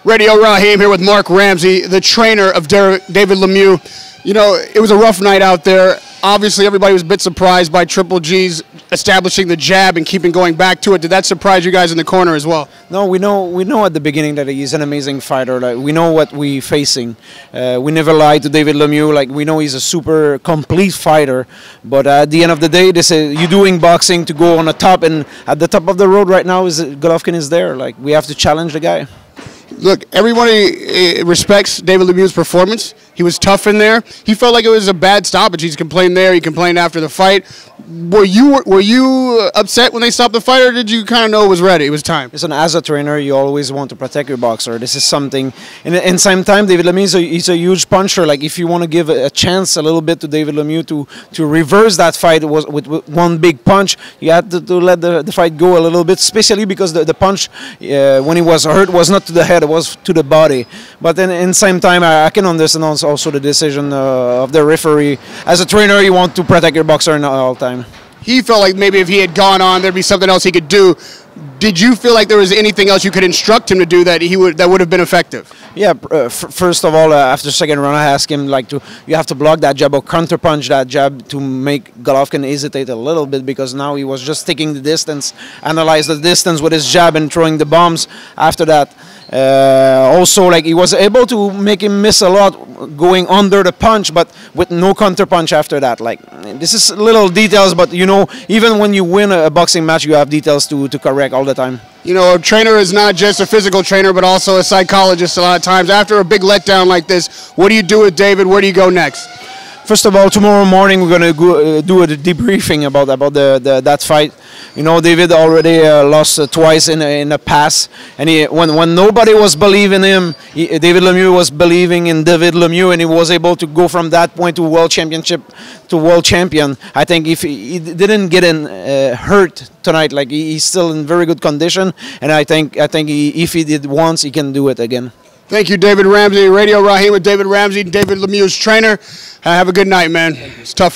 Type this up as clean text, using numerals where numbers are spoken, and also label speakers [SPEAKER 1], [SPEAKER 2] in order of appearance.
[SPEAKER 1] Radio Raheem here with Mark Ramsey, the trainer of David Lemieux. You know, it was a rough night out there. Obviously, everybody was a bit surprised by Triple G's establishing the jab and keeping going back to it. Did that surprise you guys in the corner as well?
[SPEAKER 2] No, we know at the beginning that he's an amazing fighter. Like, we know what we're facing. We never lied to David Lemieux. Like, we know he's a super complete fighter. But at the end of the day, they say you're doing boxing to go on the top, and at the top of the road right now is Golovkin is there. Like, we have to challenge the guy.
[SPEAKER 1] Look, everybody respects David Lemieux's performance. He was tough in there. He felt like it was a bad stoppage. He's complained there. He complained after the fight. Were you upset when they stopped the fight, or did you kind of know it was ready? It was time.
[SPEAKER 2] Listen, as a trainer, you always want to protect your boxer. This is something. And same time, David Lemieux he's a huge puncher. Like, if you want to give a chance a little bit to David Lemieux to reverse that fight with one big punch, you had to let the fight go a little bit, especially because the punch when he was hurt was not to the head, it was to the body. But then in same time, I can understand also the decision of the referee. As a trainer, you want to protect your boxer at all time.
[SPEAKER 1] He felt like maybe if he had gone on, there'd be something else he could do. Did you feel like there was anything else you could instruct him to do that would have been effective?
[SPEAKER 2] Yeah. First of all, after the second round, I asked him you have to block that jab or counter punch that jab to make Golovkin hesitate a little bit, because now he was just taking the distance, analyze the distance with his jab and throwing the bombs. After that, also, like, he was able to make him miss a lot going under the punch, but with no counter punch after that. Like, this is little details, but you know, even when you win a boxing match, you have details to correct all the time.
[SPEAKER 1] You know, a trainer is not just a physical trainer, but also a psychologist a lot of times. After a big letdown like this, what do you do with David? Where do you go next?
[SPEAKER 2] First of all, tomorrow morning we're going to go, do a debriefing about that fight. You know, David already lost twice in the past, and when nobody was believing him, David Lemieux was believing in David Lemieux, and he was able to go from that point to world championship to world champion. I think if he didn't get hurt tonight, like, he's still in very good condition, and I think if he did once, he can do it again.
[SPEAKER 1] Thank you, David Ramsey. Radio Raheem with David Ramsey, David Lemieux's trainer. Have a good night, man. It's tough.